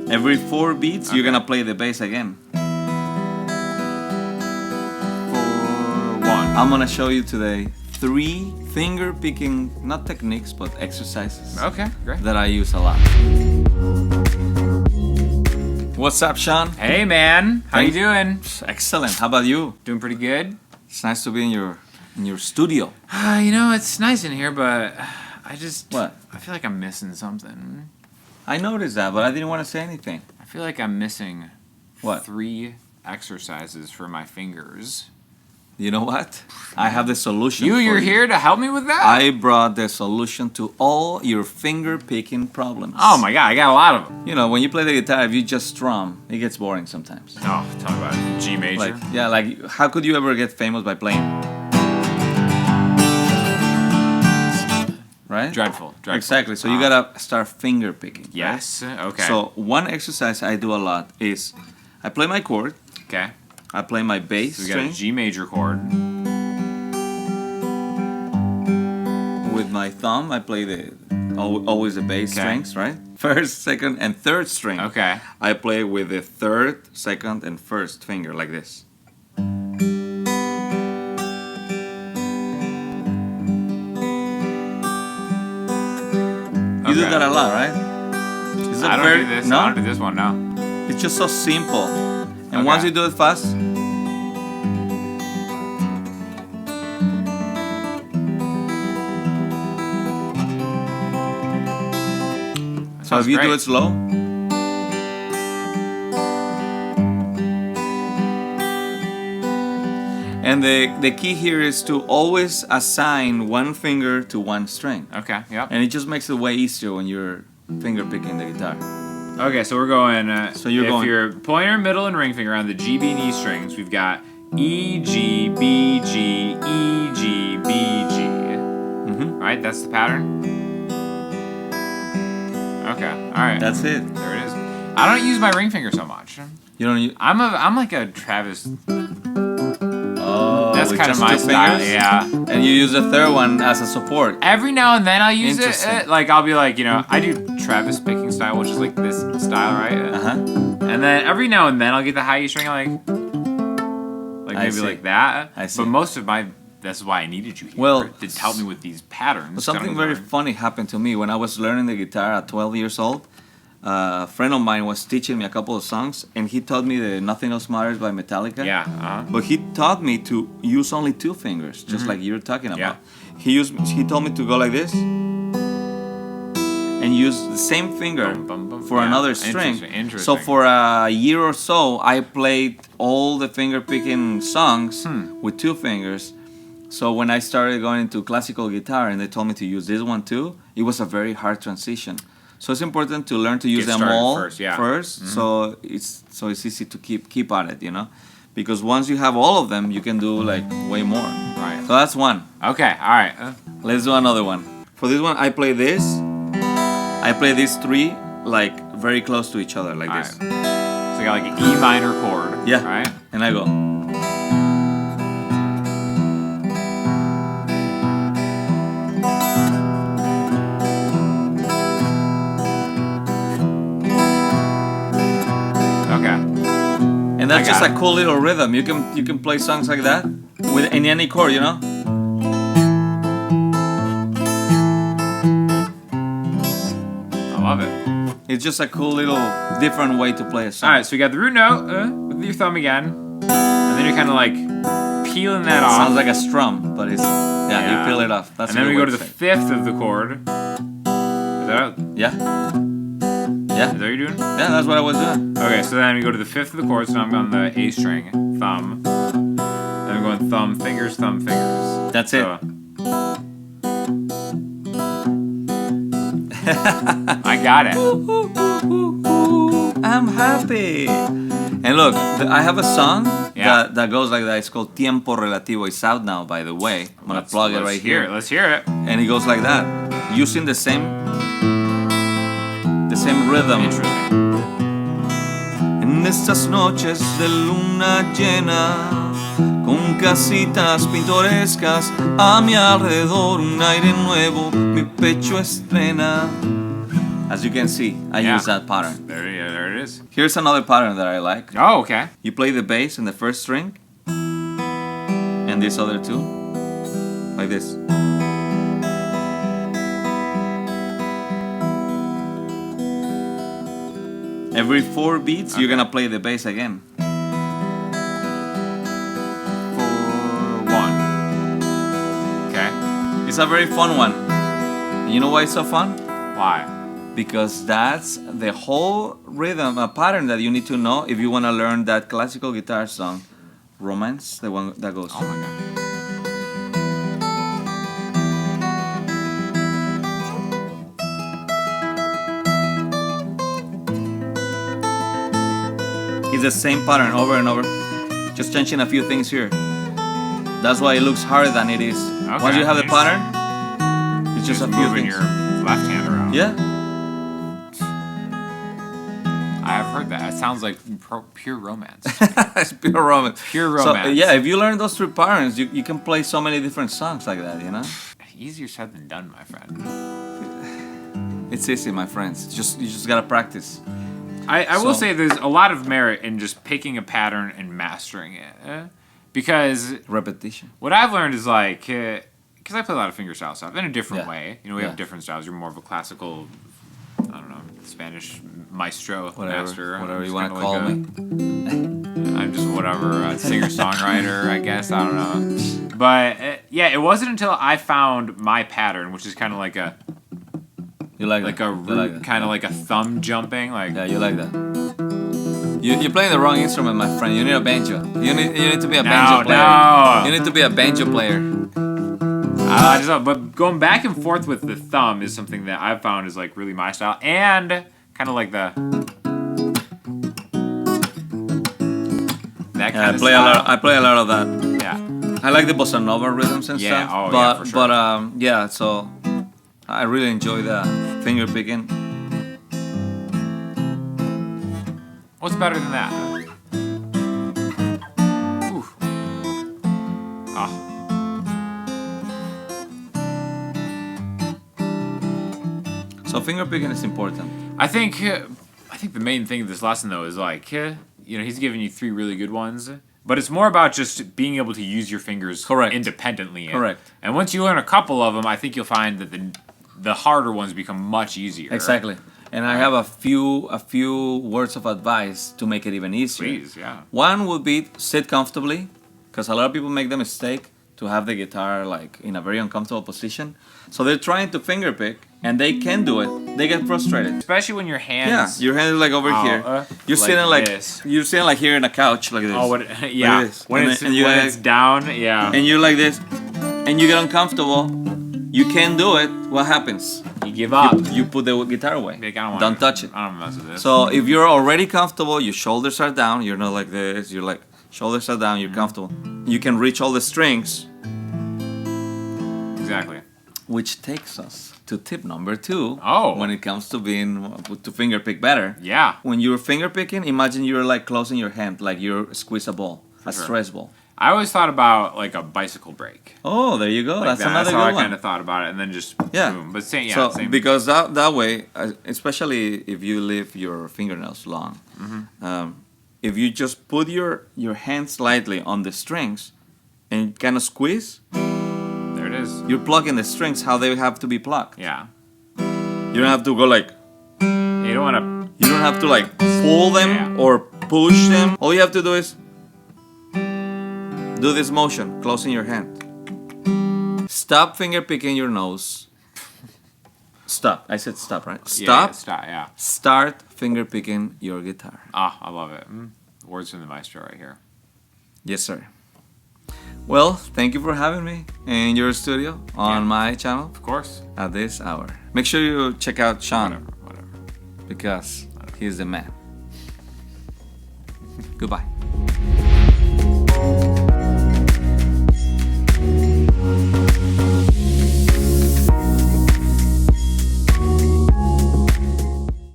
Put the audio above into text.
Every 4 beats, you're gonna play the bass again. 4, 1. I'm gonna show you today 3 finger picking, not techniques, but exercises. Okay, great. That I use a lot. What's up, Sean? Hey, man. How you doing? Excellent. How about you? Doing pretty good. It's nice to be in your studio. You know, it's nice in here, but I just... What? I feel like I'm missing something. I noticed that, but I didn't want to say anything. I feel like I'm missing... What? 3 exercises for my fingers. You know what? I have the solution. You're here to help me with that? I brought the solution to all your finger picking problems. Oh my god, I got a lot of them. You know, when you play the guitar, if you just strum, it gets boring sometimes. Oh, tell me about it. G major? Like, how could you ever get famous by playing? Right? Dreadful. Exactly. So you gotta start finger picking. Yes. Right? Okay. So one exercise I do a lot is I play my chord. Okay. I play my bass So we string. got a G major chord. With my thumb, I play always the bass strings, right? First, second, and third string. Okay. I play with the third, second, and first finger like this. You do that a lot, right? I don't do this. No? I don't do this one, no. It's just so simple. And once you do it fast, so if you do it slow, and the key here is to always assign one finger to one string. Okay, yep. And it just makes it way easier when you're finger picking the guitar. Okay, so we're going. So you're going. If your pointer, middle, and ring finger on the G, B, and E strings, we've got E, G, B, G, E, G, B, G. Right, that's the pattern. Okay, all right. That's it. There it is. I don't use my ring finger so much. You don't use. I'm like a Travis. Oh, That's with kind of just my 2 style. fingers? Yeah. And you use the third one as a support. Every now and then I'll use it. Interesting. Like I'll be like, you know, I do Travis picking style, which is like this style, right? And then every now and then I'll get the high E string, like maybe see. like that. I see. But most of my, that's why I needed you here. Well, to help me with these patterns. Something very funny happened to me when I was learning the guitar at 12 years old. A friend of mine was teaching me a couple of songs, and he taught me the Nothing Else Matters by Metallica. Yeah. But he taught me to use only 2 fingers, just like you're talking about. He told me to go like this, and use the same finger for another string. Interesting. So for a year or so, I played all the finger picking songs with 2 fingers. So when I started going into classical guitar and they told me to use this one too, it was a very hard transition. So it's important to learn to use them all first. So it's easy to keep at it, you know, because once you have all of them, you can do like way more. Right. So that's one. Okay. All right. Let's do another one. For this one, I play this. I play these 3 like very close to each other, like this. So you got like an E minor chord. Yeah. Right. And I go. And that's just a cool little rhythm. You can play songs like that in any chord, you know. I love it. It's just a cool little different way to play a song. All right, so we got the root note with your thumb again, and then you're kind of like peeling that off. Sounds like a strum, but it's you peel it off. That's and then we go to the 5th of the chord. Is that Yeah. Is that what you're doing? Yeah, that's what I was doing. Okay, so then we go to the 5th of the chord, so now I'm on the A string, thumb. Then I'm going thumb, fingers, thumb, fingers. That's it. I got it. I'm happy. And look, I have a song that goes like that. It's called Tiempo Relativo. It's out now, by the way. I'm going to plug it right here. Let's hear it. And it goes like that, using the same rhythm. Interesting. En estas noches de luna llena, con casitas pintorescas a mi alrededor, un aire nuevo mi pecho estrena. As you can see, I use that pattern. There There it is. Here's another pattern that I like. Oh, okay. You play the bass in the first string, and this other two, like this. Every 4 beats, you're gonna play the bass again. 4, 1. Okay. It's a very fun one. And you know why it's so fun? Why? Because that's the whole rhythm, a pattern that you need to know if you want to learn that classical guitar song, Romance, the one that goes. Oh my god. It's the same pattern over and over, just changing a few things here. That's why it looks harder than it is. Okay, Once you have the nice. pattern, it's just a few moving things. your left hand around. Yeah. I have heard that. It sounds like pure romance. It's pure romance. Pure romance. So, yeah, if you learn those 3 patterns, you can play so many different songs like that, you know? Easier said than done, my friend. It's easy, my friends. You just gotta practice. I will say there's a lot of merit in just picking a pattern and mastering it. Because Repetition. what I've learned is like, because I play a lot of fingerstyle stuff in a different Yeah. way. You know, we Yeah. have different styles. You're more of a classical, I don't know, Spanish maestro, master. Whatever I'm you just want to kinda call like me. I'm just whatever, a singer-songwriter, I guess. I don't know. But yeah, it wasn't until I found my pattern, which is kind of like a You like like that? a You like that? kind of like a thumb jumping, like Yeah, you like that. You're playing the wrong instrument, my friend. You need a banjo. You need to be a banjo player. no. You need to be a banjo player. But going back and forth with the thumb is something that I've found is like really my style, and kind of like the that kind of style. I play a lot of that. Yeah. I like the bossa nova rhythms and Yeah, stuff. oh, but yeah, for sure. yeah, so I really enjoy the finger picking. What's better than that? Ooh. Ah. So finger picking is important. I think the main thing of this lesson though is like, he's giving you 3 really good ones, but it's more about just being able to use your fingers Correct. independently. Correct. And once you learn a couple of them, I think you'll find that the harder ones become much easier. Exactly. And I have a few words of advice to make it even easier. Please, yeah. One would be sit comfortably, because a lot of people make the mistake to have the guitar like in a very uncomfortable position. So they're trying to finger pick, and they can do it. They get frustrated. Especially when your hands. Yeah, your hand is like over here. You're like sitting like this. You're sitting like here in a couch like this. Oh, yeah. Like this. When And it's then- and you when gotta- it's down, yeah. And you're like this, and you get uncomfortable. You can't do it. What happens? You give up. You put the guitar away. Like, I Don't touch it. I don't mess with this. So if you're already comfortable, your shoulders are down. You're not like this. You're like shoulders are down. You're comfortable. You can reach all the strings. Exactly. Which takes us to tip number 2. Oh. When it comes to to finger pick better. Yeah. When you're finger picking, imagine you're like closing your hand, like you're squeeze a ball, a sure. stress ball. I always thought about like a bicycle brake. Oh, there you go. Like That's that. another That's how good I kind one. of thought about it, and then just Yeah. boom. But same, yeah, So same. because that way, especially if you leave your fingernails long, if you just put your hand slightly on the strings and kind of squeeze, There it is. you're plugging the strings how they have to be plugged. Yeah. You don't have to go like, You don't want to. you don't have to like pull them Yeah. or push them. All you have to do is do this motion, closing your hand. Stop finger picking your nose. Stop. I said stop, right? Stop. Yeah, stop. Yeah. Start finger picking your guitar. Ah, I love it. Words from the maestro right here. Yes, sir. Well, thank you for having me in your studio on my channel Of course. at this hour. Make sure you check out Sean Whatever. because he's the man. Goodbye.